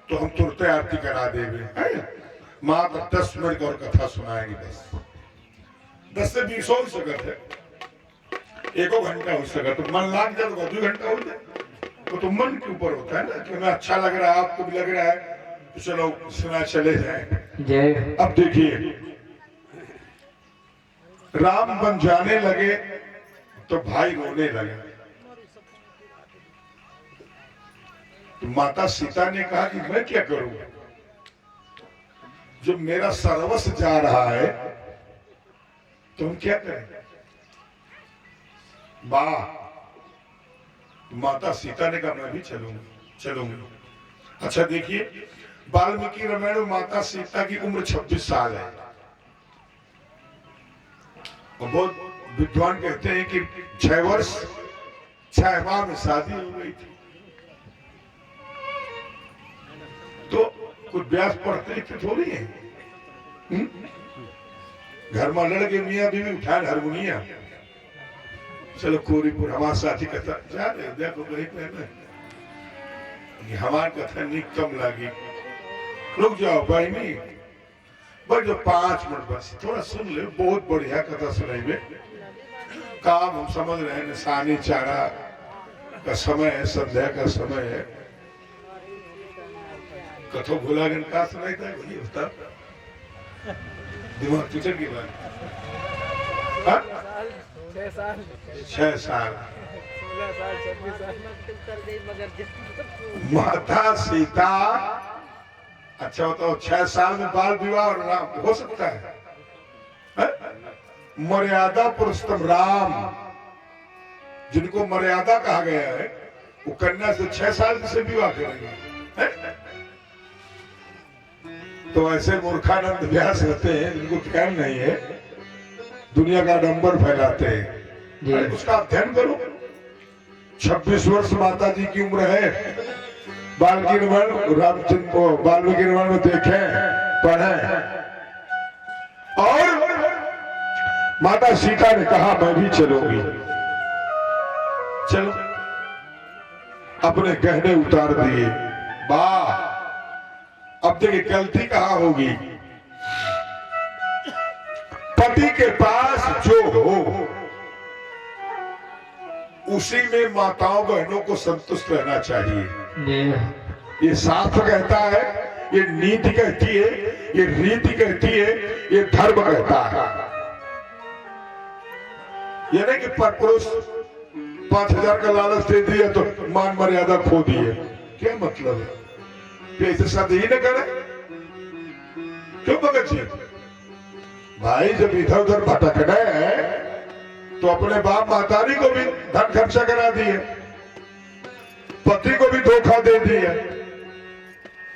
तो हम तुरते आरती करा देंगे, है मात्र 10 मिनट और कथा सुनाएंगे, बस 10 से 20 हो सकत है, 1 घंटा हो सकता, तो मन लाग जाए तो 2 घंटा हो जाए, तो मन के ऊपर होता है ना कि हमें अच्छा लग रहा है, आपको भी लग रहा है, तो चलो सुना चले जाए। अब देखिए, राम बन जाने लगे तो भाई रोने लगे, तो माता सीता ने कहा कि मैं क्या करूं, जब मेरा सर्वस्व जा रहा है तो हम क्या करें। माता सीता ने कहा मैं भी चलूंगी। अच्छा देखिए, वाल्मीकि रामायण में माता सीता की उम्र 26 साल है, और बहुत विद्वान कहते हैं कि 6 वर्ष 6 माह में शादी हो गई थी। तो कुछ ब्यास पढ़ते लिखते थोड़ी है, घर में लड़के मियाँ बीवी उठाए हारमोनिया, चलो कोरीपुर हमारे साथी कथा जा रहे देखो कहीं पे हमारी कथा नहीं कम लगी, रुक जाओ भाई नहीं, बस जो 5 मिनट बस थोड़ा सुन ले, बहुत बढ़िया कथा सुनाइए। काम हम समझ रहे हैं, निशानी चारा का समय है, संध्या का समय है, कथो भूला गन का सुनाई था वही होता, दिमाग टूट की बात। 6 साल माता सीता, अच्छा बताओ 6 साल में बाल विवाह हो सकता है? मर्यादा पुरुषोत्तम राम जिनको मर्यादा कहा गया है, वो कन्या से 6 साल से विवाह करेंगे। तो ऐसे मूर्खानंद व्यास होते हैं जिनको ध्यान नहीं है, दुनिया का डंबर फैलाते हैं, उसका अध्ययन करो। 26 वर्ष माता जी की उम्र है, वाल्मीकि रामचंद्र को वाल्मीकि रामायण में देखे पढ़े, और माता सीता ने कहा मैं भी चलूंगी, चलो अपने गहने उतार दिए। वाह, अब देखिए गलती कहाँ होगी, पति के पास जो हो उसी में माताओं बहनों को संतुष्ट रहना चाहिए। ये शास्त्र कहता है, ये नीति कहती है, ये रीति कहती है, ये धर्म कहता है। ये नहीं कि पुरुष 5,000 का लालच दे दिया तो मान मर्यादा खो दी है, क्या मतलब है? ऐसे शादी ही न करे क्यों भगत जी? भाई जब इधर उधर भटकना है तो अपने बाप मातारी को भी धन खर्चा करा दिए, पति को भी धोखा दे दिया,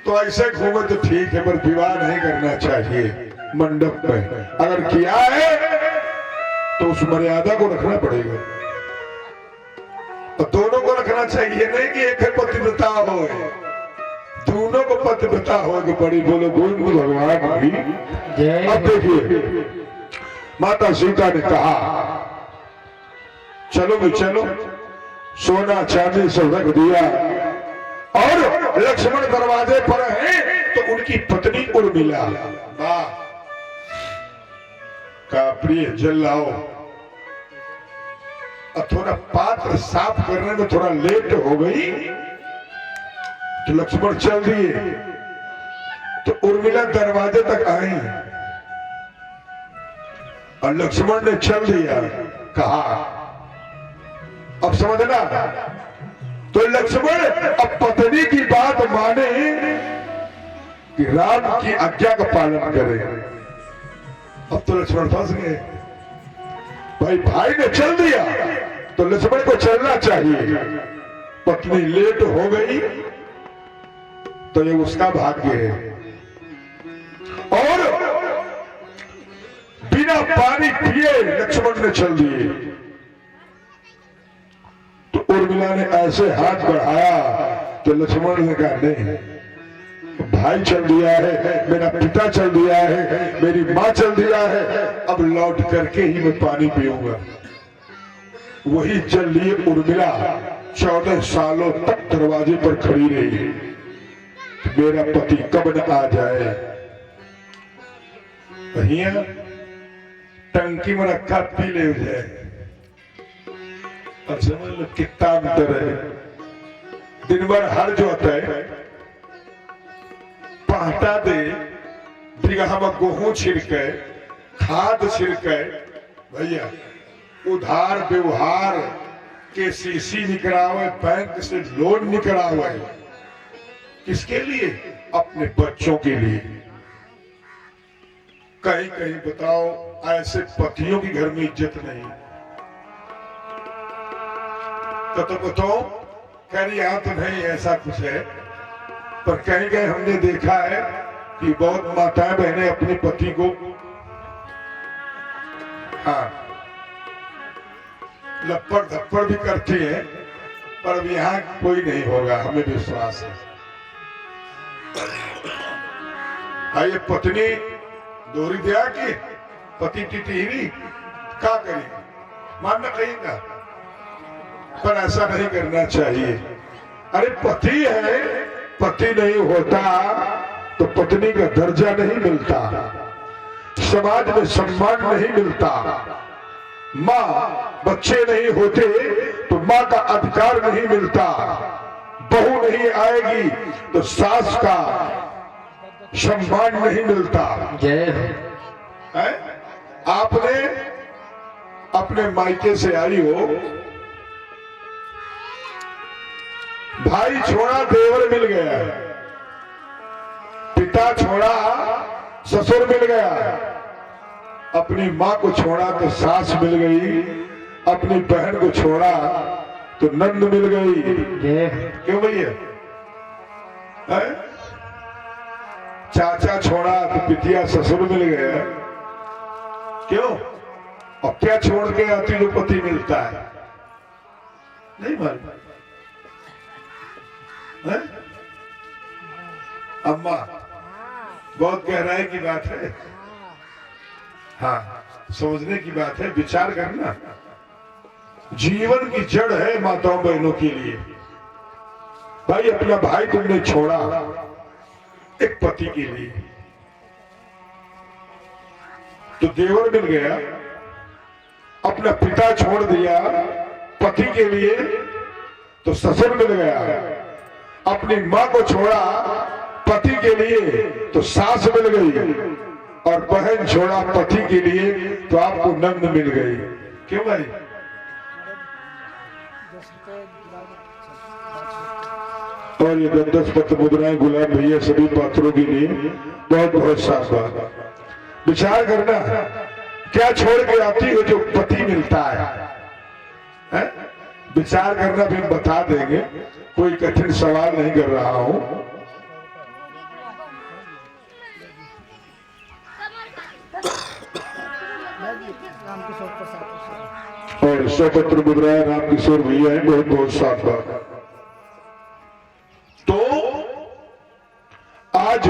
तो ऐसे घूमे तो ठीक है, पर विवाह नहीं करना चाहिए मंडप में। अगर किया है तो उस मर्यादा को रखना पड़ेगा, और दोनों को रखना चाहिए, नहीं कि एक है पतिव्रता हो, दोनों को पतिव्रता हो कि बड़ी बोलो गोविंद भगवान की जय। अब देखिए माता सीता ने कहा चलो भी चलो, सोना चांदी सब रख दिया, और लक्ष्मण दरवाजे पर हैं तो उनकी पत्नी उर्मिला, वाह का प्रिय जल लाओ। अब थोड़ा पात्र साफ करने में थोड़ा लेट हो गई तो लक्ष्मण चल दिए, तो उर्मिला दरवाजे तक आई और लक्ष्मण ने चल दिया, कहा अब समझना, तो लक्ष्मण अब पत्नी की बात माने कि राम की आज्ञा का पालन करे। अब तो लक्ष्मण फंस गए, भाई ने चल दिया तो लक्ष्मण को चलना चाहिए, पत्नी लेट हो गई तो ये उसका भाग्य है। और बिना पानी पिए लक्ष्मण ने चल दिए, तो उर्मिला ने ऐसे हाथ बढ़ाया तो लक्ष्मण ने कहा नहीं, भाई चल दिया है, मेरा पिता चल दिया है, मेरी माँ चल दिया है, अब लौट करके ही मैं पानी पीऊंगा। वही चल लिए उर्मिला 14 सालों तक दरवाजे पर खड़ी रही। कि मेरा पति कब न आ जाए। भैया टंकी में रखा पी ले जाए। अब समझ लो कितना अंतर है। दिन भर हर जो होता है पहटा दे, बिगहा में गेहूं छिड़के, खाद छिड़के, भैया उधार व्यवहार के सीसी निकलावे, बैंक से लोन निकलावे, किसके लिए? अपने बच्चों के लिए। कहीं कहीं बताओ ऐसे पतियों की घर में इज्जत नहीं। तो बताओ कह रही यहां तो नहीं ऐसा कुछ है, पर कहीं कहीं हमने देखा है कि बहुत माताएं बहनें अपने पति को हाँ लपड़ धप्पड़ भी करती है, पर अब यहाँ कोई नहीं होगा, हमें विश्वास है। आइए पत्नी दोहरी दिया कि पति टिटहरी क्या करेगी, मानना कहेगा, पर ऐसा नहीं करना चाहिए। अरे पति है, पति नहीं होता तो पत्नी का दर्जा नहीं मिलता, समाज में सम्मान नहीं मिलता, माँ बच्चे नहीं होते तो माँ का अधिकार नहीं मिलता, बहू नहीं आएगी तो सास का सम्मान नहीं मिलता। है? आपने अपने मायके से आई हो, भाई छोड़ा देवर मिल गया, पिता छोड़ा ससुर मिल गया, अपनी माँ को छोड़ा तो सास मिल गई, अपनी बहन को छोड़ा तो नंद मिल गई। क्यों भैया? चाचा छोड़ा तो पितिया ससुर मिल गया। क्यों? और क्या छोड़ के आती जो पति मिलता है? नहीं मालूम। अम्मा बहुत गहराई की बात है, हाँ समझने की बात है, विचार करना। जीवन की जड़ है माताओं बहनों के लिए। भाई अपना भाई तुमने छोड़ा एक पति के लिए, तो देवर मिल गया, अपना पिता छोड़ दिया पति के लिए तो ससुर मिल गया, अपनी माँ को छोड़ा पति के लिए तो सास मिल गई, और बहन छोड़ा पति के लिए तो आपको नंद मिल गई। क्यों भाई? और ये 10 पत्र मुद्राएं गुलाब भैया सभी पात्रों के लिए बहुत बहुत साथ विचार करना। क्या छोड़ के आती हो जो पति मिलता है? विचार करना, फिर बता देंगे, कोई कठिन सवाल नहीं कर रहा हूं। और 100 पत्र मुद्राएं राम किशोर भैया है, बहुत बहुत साथ बात। तो आज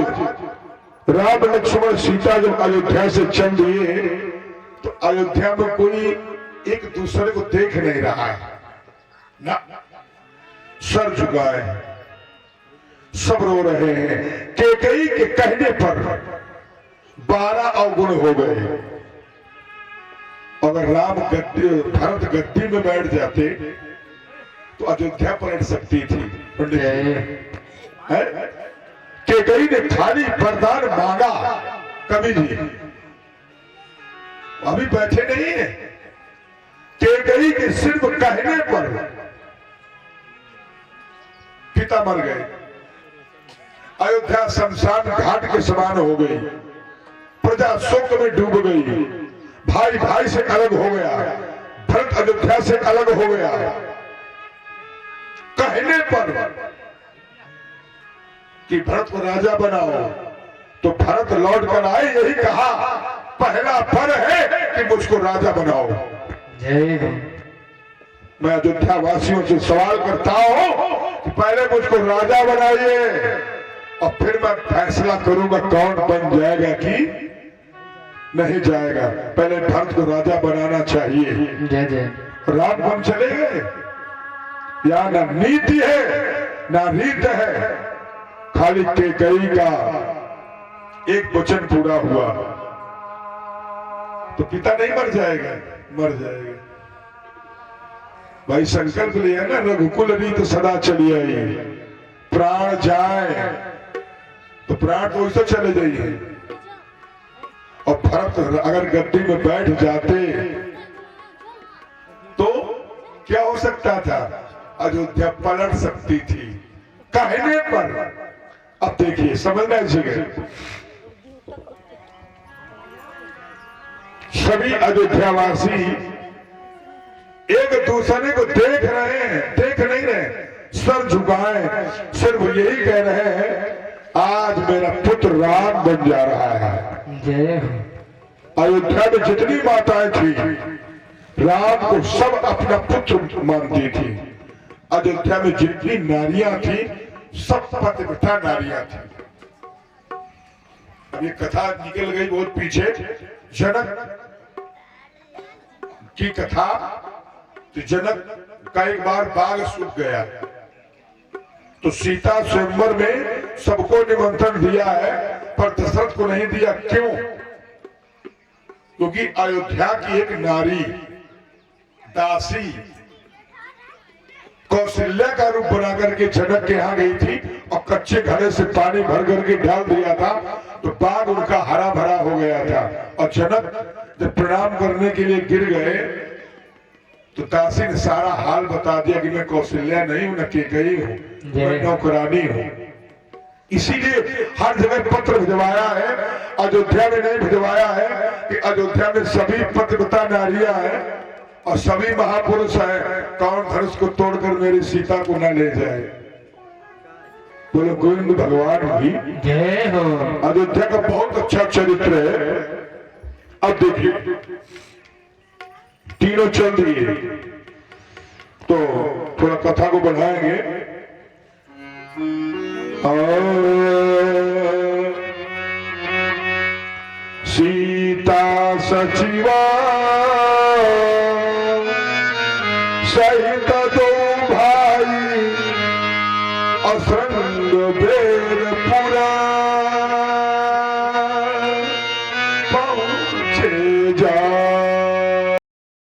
राम लक्ष्मण सीता जब अयोध्या से चल दिए तो अयोध्या में कोई एक दूसरे को देख नहीं रहा है ना, सर झुकाए, सब रो रहे हैं। कैकेयी के कहने पर 12 अवगुण हो गए। अगर राम भरत गद्दी में बैठ जाते तो अयोध्या पलट सकती थी। पंडित जी, कैकेयी ने खाली वरदान मांगा, कवि जी अभी बैठे नहीं है। कैकेयी के सिर्फ कहने पर पिता मर गए, अयोध्या शमशान घाट के समान हो गई, प्रजा शोक में डूब गई, भाई भाई से अलग हो गया, भरत अयोध्या से अलग हो गया। कहने पर कि भरत को राजा बनाओ तो भरत लौट कर आए, यही कहा पहला फर है कि मुझको राजा बनाओ। मैं अयोध्या वासियों से सवाल करता हूं कि पहले मुझको राजा बनाइए और फिर मैं फैसला करूंगा कौन बन जाएगा कि नहीं जाएगा। पहले भरत को राजा बनाना चाहिए। राम बन चले गए, या ना नीति है ना रीत है, खाली कैकेयी का एक वचन पूरा हुआ तो पिता नहीं मर जाएगा? मर जाएगा। भाई संकल्प लिया ना, रघुकुल रीत सदा चली आई, प्राण जाए तो प्राण तो वैसे चले जाइए। और भरत अगर गद्दी में बैठ जाते तो क्या हो सकता था? अयोध्या पलट सकती थी कहने पर। अब देखिए, समझना चाहिए, सभी अयोध्यावासी एक दूसरे को देख रहे हैं, देख नहीं रहे, सर झुकाए, सिर्फ यही कह रहे हैं आज मेरा पुत्र राम बन जा रहा है। जय। अयोध्या में जितनी माताएं थी राम को सब अपना पुत्र मानती थी। अयोध्या में जितनी नारियां थी सब पतिव्रता नारियां थी। अब ये कथा निकल गई बहुत पीछे, जनक की कथा। तो जनक का एक बार बाग सूख गया तो सीता स्वयंवर में सबको निमंत्रण दिया है पर दशरथ को नहीं दिया। क्यों? क्योंकि अयोध्या की एक नारी दासी कौशल्या का रूप बना करके जनक के यहां गई थी और कच्चे घड़े से पानी भर करके डाल दिया था तो बाग उनका हरा भरा हो गया था। और जनक जब प्रणाम करने के लिए गिर गए तो दासी ने सारा हाल बता दिया कि मैं कौशल्या नहीं हूं, न कैकेयी हूं, मैं नौकरानी हूं। इसीलिए हर जगह पत्र भिजवाया है, अयोध्या में नहीं भिजवाया है कि अयोध्या में सभी पतिव्रता नारियां हैं और सभी महापुरुष हैं, कौन धनुष को तोड़कर मेरी सीता को न ले जाए। बोलो गोविंद भगवान की जय हो। अयोध्या का बहुत अच्छा चरित्र है। अब देखिए तीनों चल रही है तो थोड़ा कथा को बढ़ाएंगे। सीता सचिवा सहित दो भाई असंग बेर पुरा